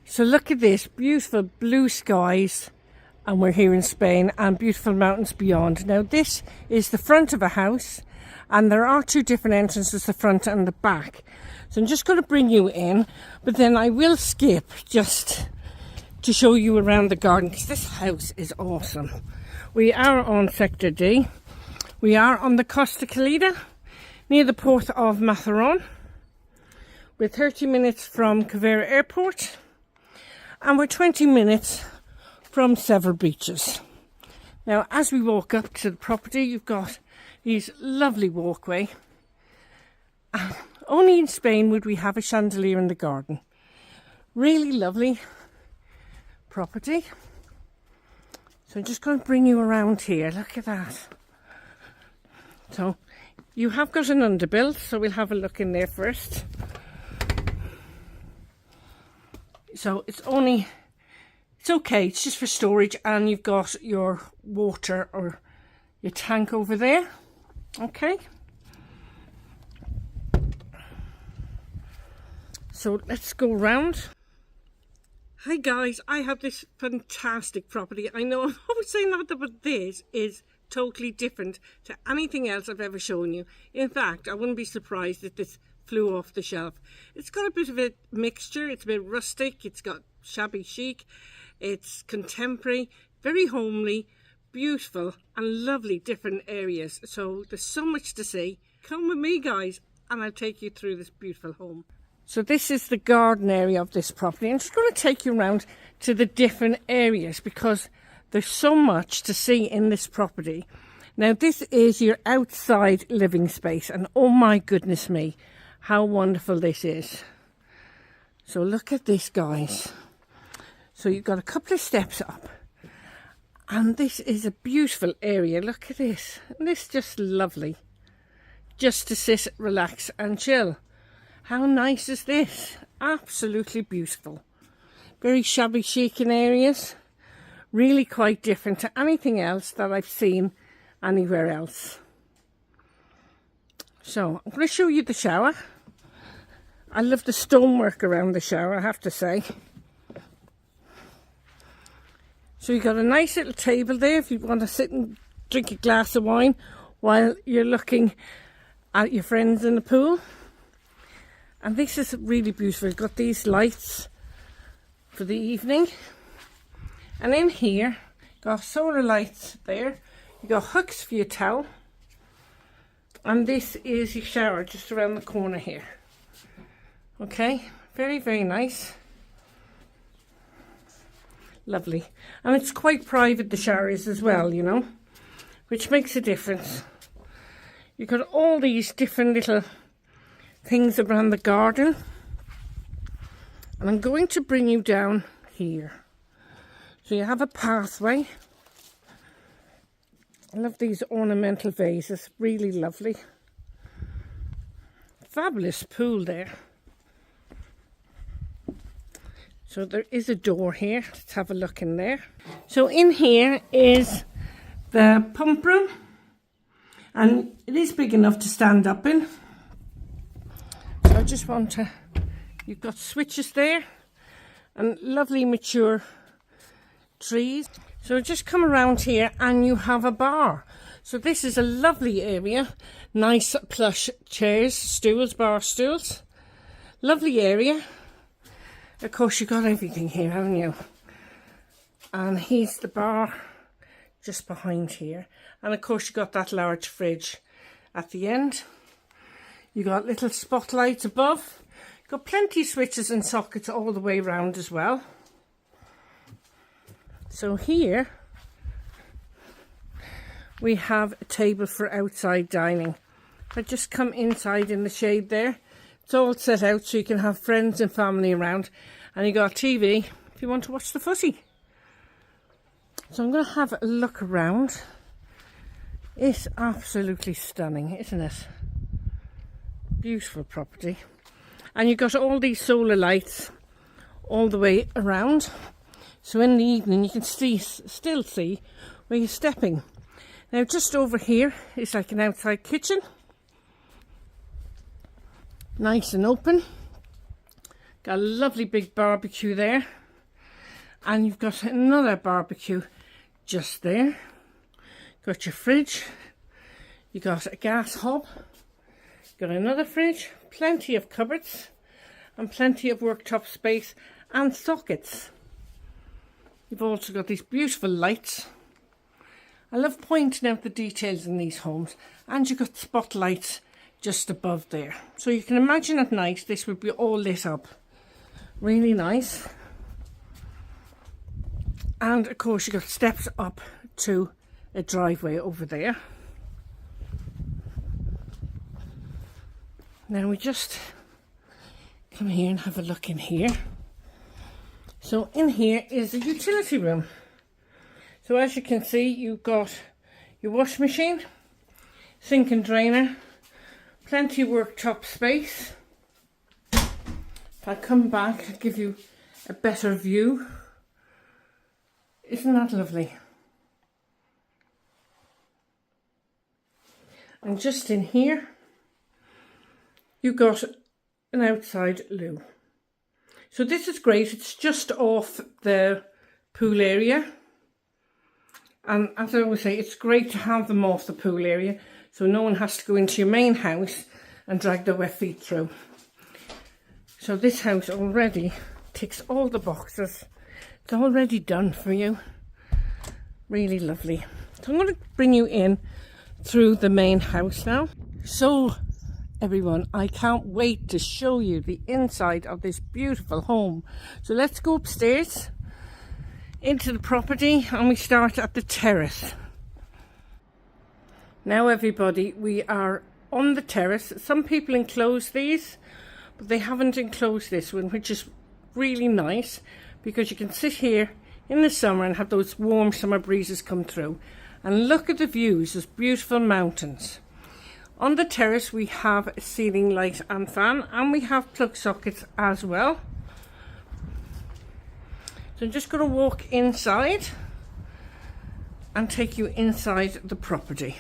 So look at this, beautiful blue skies, and we're here in Spain, and beautiful mountains beyond. Now this is the front of a house, and there are two different entrances, the front and the back. So I'm just going to bring you in, but then I will skip just to show you around the garden, because this house is awesome. We are on Sector D. We are on the Costa Calida, near the port of Matheron. We're 30 minutes from Cavera Airport, and we're 20 minutes from several beaches. Now, as we walk up to the property, you've got these lovely walkway. Only in Spain would we have a chandelier in the garden. Really lovely property. So I'm just going to bring you around here. Look at that. So you have got an underbuild, so we'll have a look in there first. So it's okay, it's just for storage, and you've got your water or your tank over there. Okay. So let's go round. Hi guys, I have this fantastic property. I know I'm always saying that, but this is totally different to anything else I've ever shown you. In fact, I wouldn't be surprised if this flew off the shelf. It's got a bit of a mixture. It's a bit rustic, it's got shabby chic, it's contemporary, very homely, beautiful, and lovely different areas. So there's so much to see. Come with me guys, and I'll take you through this beautiful home. So this is the garden area of this property. I'm just going to take you around to the different areas because there's so much to see in this property. Now this is your outside living space, and oh my goodness me, how wonderful this is. So look at this guys. So you've got a couple of steps up, and this is a beautiful area. Look at this. And this is just lovely. Just to sit, relax and chill. How nice is this? Absolutely beautiful. Very shabby chic in areas. Really quite different to anything else that I've seen anywhere else. So I'm going to show you the shower. I love the stonework around the shower, I have to say. So you've got a nice little table there if you want to sit and drink a glass of wine while you're looking at your friends in the pool. And this is really beautiful. You've got these lights for the evening. And in here, got solar lights there. You got hooks for your towel. And this is your shower just around the corner here. Okay, very, very nice. Lovely. And it's quite private, the shower is as well, you know, which makes a difference. You've got all these different little things around the garden. And I'm going to bring you down here. So you have a pathway. I love these ornamental vases, really lovely. Fabulous pool there. So there is a door here. Let's have a look in there. So in here is the pump room, and it is big enough to stand up in. So I just want to, you've got switches there and lovely mature trees. So just come around here and you have a bar. So this is a lovely area. Nice plush chairs, stools, bar stools. Lovely area. Of course, you've got everything here, haven't you? And here's the bar just behind here. And of course, you've got that large fridge at the end. You've got little spotlights above. You've got plenty of switches and sockets all the way around as well. So here we have a table for outside dining. I just come inside in the shade there. It's all set out so you can have friends and family around, and you got TV if you want to watch the footy. So I'm going to have a look around. It's absolutely stunning, isn't it? Beautiful property. And you've got all these solar lights all the way around. So in the evening you can still see where you're stepping. Now just over here is like an outside kitchen. Nice and open. Got a lovely big barbecue there. And you've got another barbecue just there. Got your fridge. You got a gas hob. Got another fridge. Plenty of cupboards. And plenty of worktop space and sockets. You've also got these beautiful lights. I love pointing out the details in these homes. And you've got spotlights just above there. So you can imagine at night this would be all lit up. Really nice. And of course you've got steps up to a driveway over there. Now we just come here and have a look in here. So in here is the utility room. So as you can see, you've got your wash machine, sink and drainer, plenty of worktop space. If I come back, I'll give you a better view. Isn't that lovely? And just in here, you've got an outside loo. So this is great. It's just off the pool area. And as I always say, it's great to have them off the pool area so no one has to go into your main house and drag their wet feet through. So this house already ticks all the boxes. It's already done for you. Really lovely. So I'm going to bring you in through the main house now. So everyone, I can't wait to show you the inside of this beautiful home. So let's go upstairs into the property and we start at the terrace. Now everybody, we are on the terrace. Some people enclose these, but they haven't enclosed this one, which is really nice because you can sit here in the summer and have those warm summer breezes come through. And look at the views, those beautiful mountains. On the terrace we have a ceiling light and fan, and we have plug sockets as well. So I'm just going to walk inside and take you inside the property.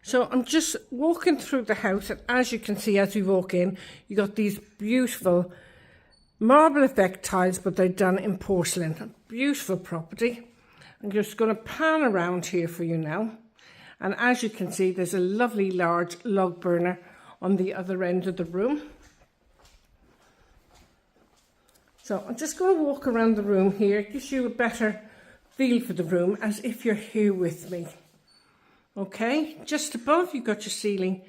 So I'm just walking through the house, and as you can see as we walk in, you got these beautiful marble effect tiles, but they're done in porcelain. Beautiful property. I'm just going to pan around here for you now. And as you can see, there's a lovely large log burner on the other end of the room. So I'm just going to walk around the room here. It gives you a better feel for the room as if you're here with me. Okay, just above you've got your ceiling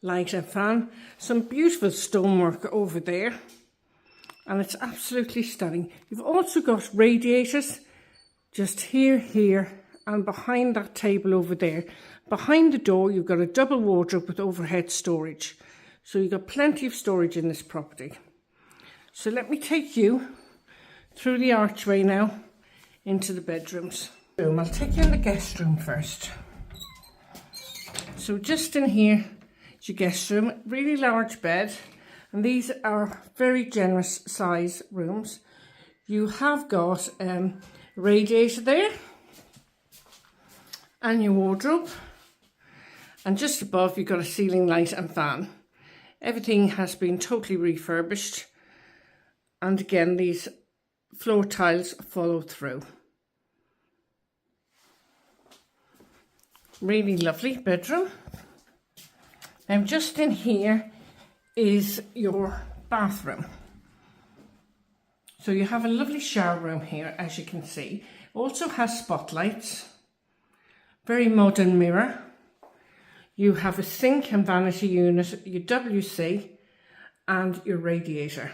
light and fan. Some beautiful stonework over there. And it's absolutely stunning. You've also got radiators just here, and behind that table over there. Behind the door, you've got a double wardrobe with overhead storage. So you've got plenty of storage in this property. So let me take you through the archway now into the bedrooms. I'll take you in the guest room first. So just in here is your guest room, really large bed. And these are very generous size rooms. You have got radiator there and your wardrobe, and just above you've got a ceiling light and fan. Everything has been totally refurbished, and again these floor tiles follow through. Really lovely bedroom. Now just in here is your bathroom. So you have a lovely shower room here, as you can see. Also has spotlights, very modern mirror. You have a sink and vanity unit, your WC and your radiator.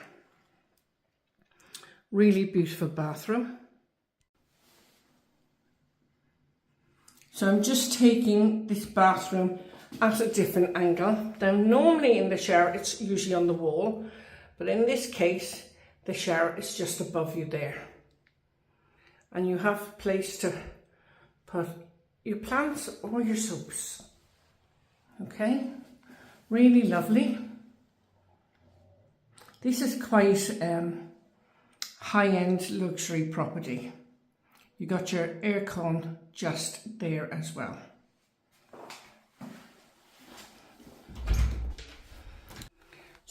Really beautiful bathroom. So I'm just taking this bathroom at a different angle. Now normally in the shower it's usually on the wall, but in this case the shower is just above you there. And you have a place to put your plants or your soaps. Okay, really lovely. This is quite high-end luxury property. You got your aircon just there as well.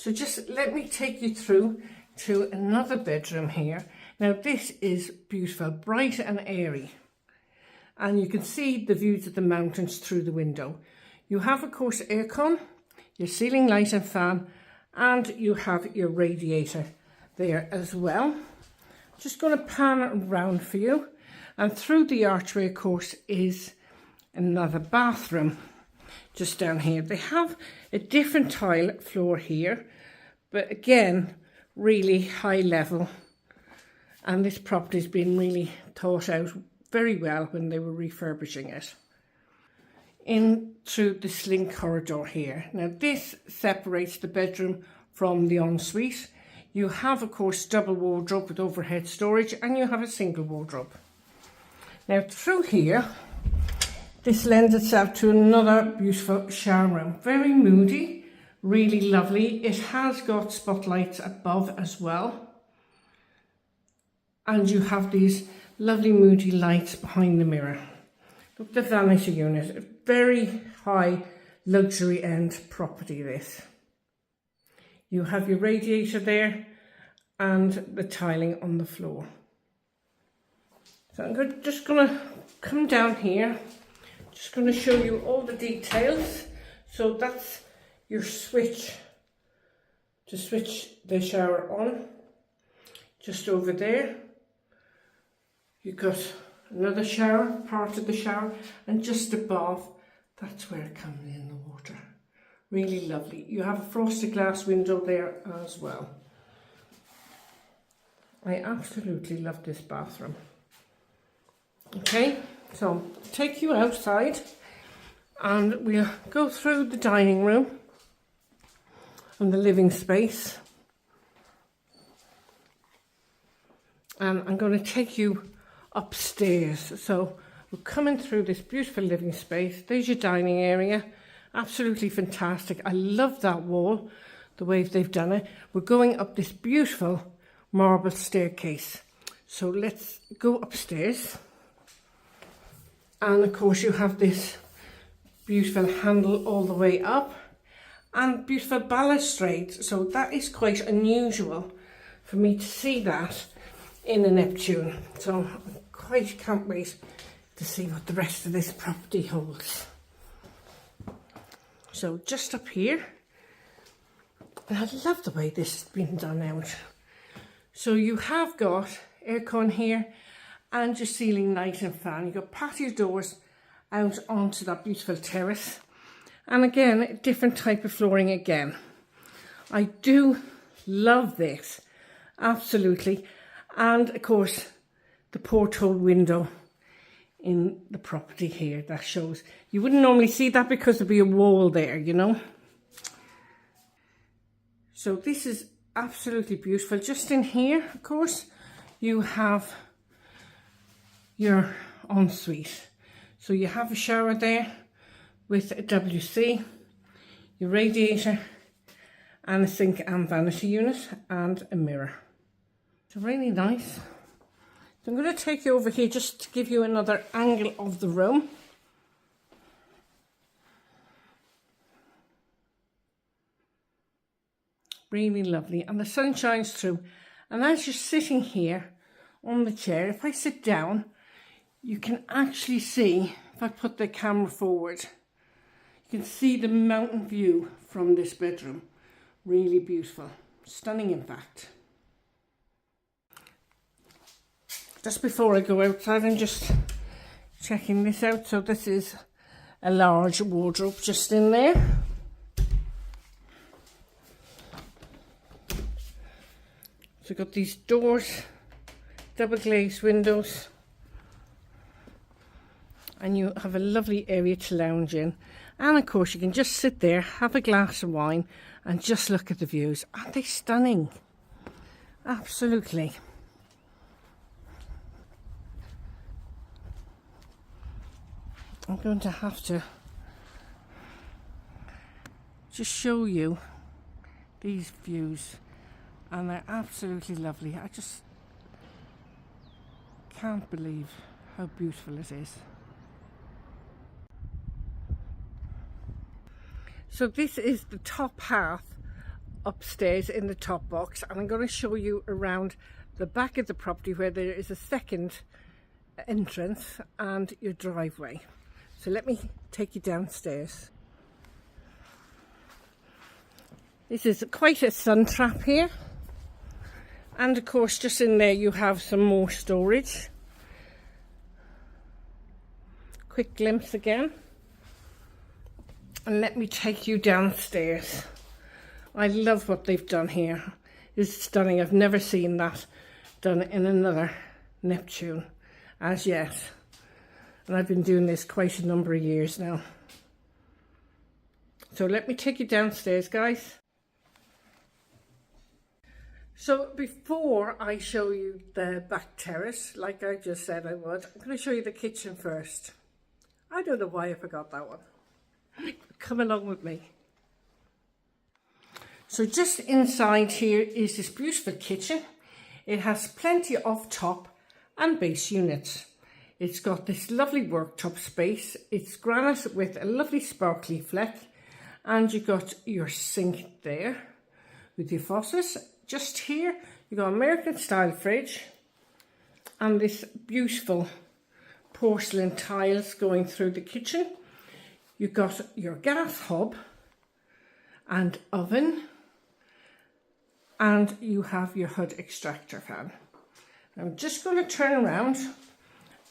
So just let me take you through to another bedroom here. Now this is beautiful, bright and airy. And you can see the views of the mountains through the window. You have, of course, aircon, your ceiling light and fan, and you have your radiator there as well. Just going to pan it around for you. And through the archway, of course, is another bathroom just down here. They have a different tile floor here, but again, really high level. And this property's been really thought out very well when they were refurbishing it. In through the slink corridor here. Now this separates the bedroom from the ensuite. You have, of course, double wardrobe with overhead storage, and you have a single wardrobe. Now through here, this lends itself to another beautiful shower room. Very moody, really lovely. It has got spotlights above as well. And you have these lovely moody lights behind the mirror. Look, the vanity unit, a very high luxury end property this. You have your radiator there and the tiling on the floor. So I'm just going to come down here, just going to show you all the details. So that's your switch to switch the shower on, just over there. You've got another shower, part of the shower, and just above, that's where it comes in the water. Really lovely. You have a frosted glass window there as well. I absolutely love this bathroom. Okay, so take you outside and we'll go through the dining room and the living space. And I'm going to take you upstairs. So we're coming through this beautiful living space. There's your dining area. Absolutely fantastic. I love that wall, the way they've done it. We're going up this beautiful marble staircase. So let's go upstairs. And of course you have this beautiful handle all the way up and beautiful balustrades. So that is quite unusual for me to see that in a Neptune. So I quite can't wait to see what the rest of this property holds. So just up here, and I love the way this has been done out. So you have got aircon here and your ceiling light and fan. You've got patio doors out onto that beautiful terrace. And again, a different type of flooring again. I do love this, absolutely. And of course, the porthole window in the property here that shows. You wouldn't normally see that because there'd be a wall there, you know. So this is absolutely beautiful. Just in here, of course, you have your ensuite. So you have a shower there with a WC, your radiator, and a sink and vanity unit, and a mirror. So really nice. So I'm going to take you over here just to give you another angle of the room. Really lovely, and the sun shines through. And as you're sitting here on the chair, if I sit down, you can actually see, if I put the camera forward, you can see the mountain view from this bedroom. Really beautiful, stunning in fact. Just before I go outside, I'm just checking this out. So this is a large wardrobe just in there. So we've got these doors, double glazed windows, and you have a lovely area to lounge in. And of course you can just sit there, have a glass of wine and just look at the views. Aren't they stunning? Absolutely. I'm going to have to just show you these views, and they're absolutely lovely. I just can't believe how beautiful it is. So this is the top half upstairs in the top box, and I'm going to show you around the back of the property where there is a second entrance and your driveway. So let me take you downstairs. This is quite a sun trap here, and of course just in there you have some more storage. Quick glimpse again, and let me take you downstairs. I love what they've done here. It's stunning. I've never seen that done in another Neptune as yet, and I've been doing this quite a number of years now. So let me take you downstairs, guys. So before I show you the back terrace, like I just said I would, I'm going to show you the kitchen first. I don't know why I forgot that one. Come along with me. So just inside here is this beautiful kitchen. It has plenty of top and base units. It's got this lovely worktop space. It's granite with a lovely sparkly fleck, and you've got your sink there with your faucets. Just here you've got American style fridge and this beautiful porcelain tiles going through the kitchen. You've got your gas hob and oven, and you have your hood extractor fan. I'm just going to turn around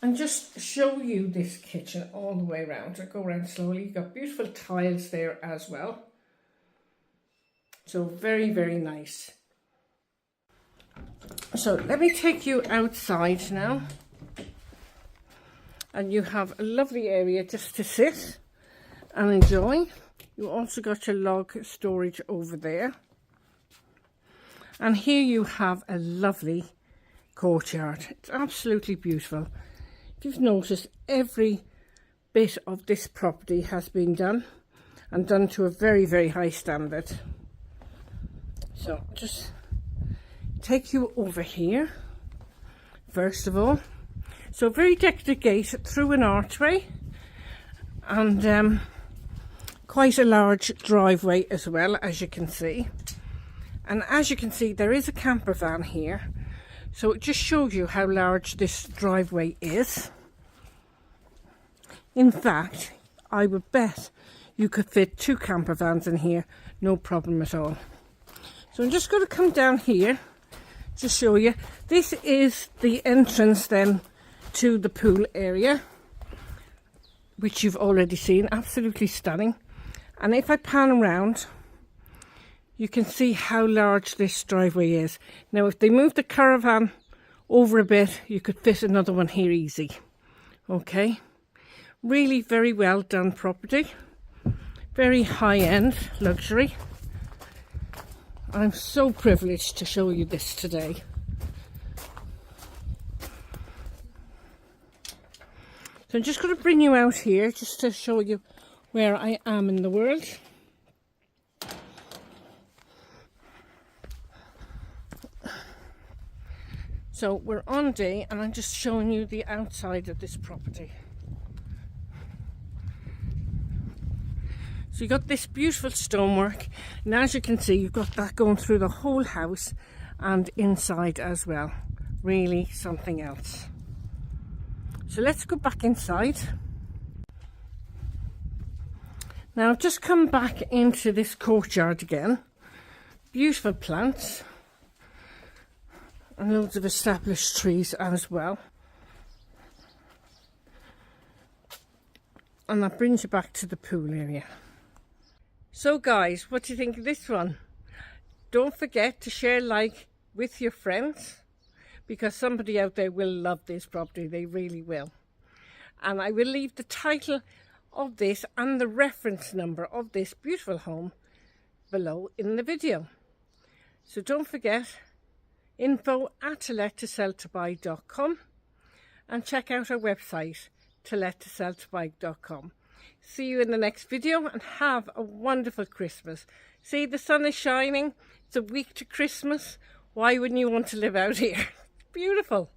and just show you this kitchen all the way around. I'll go around slowly. You've got beautiful tiles there as well. So very, very nice. So let me take you outside now. And you have a lovely area just to sit and enjoy. You also got your log storage over there. And here you have a lovely courtyard. It's absolutely beautiful. If you've noticed, every bit of this property has been done, and done to a very, very high standard. So just take you over here first of all. So a very decorated gate through an archway, and quite a large driveway as well, as you can see. And as you can see, there is a camper van here, so it just shows you how large this driveway is. In fact, I would bet you could fit 2 camper vans in here, no problem at all. So I'm just going to come down here to show you. This is the entrance then to the pool area, which you've already seen. Absolutely stunning. And if I pan around, you can see how large this driveway is. Now if they move the caravan over a bit, you could fit another one here easy. Okay, really very well done property, very high-end luxury. I'm so privileged to show you this today. So I'm just going to bring you out here just to show you where I am in the world. So we're on day, and I'm just showing you the outside of this property. So you've got this beautiful stonework, and as you can see, you've got that going through the whole house and inside as well. Really something else. So let's go back inside. Now I've just come back into this courtyard again. Beautiful plants and loads of established trees as well. And that brings you back to the pool area. So guys, what do you think of this one? Don't forget to share, like with your friends, because somebody out there will love this property. They really will. And I will leave the title of this and the reference number of this beautiful home below in the video. So don't forget, info@tolettoselltobuy.com, and check out our website, tolettoselltobuy.com. See you in the next video, and have a wonderful Christmas. See, the sun is shining. It's a week to Christmas. Why wouldn't you want to live out here? It's beautiful.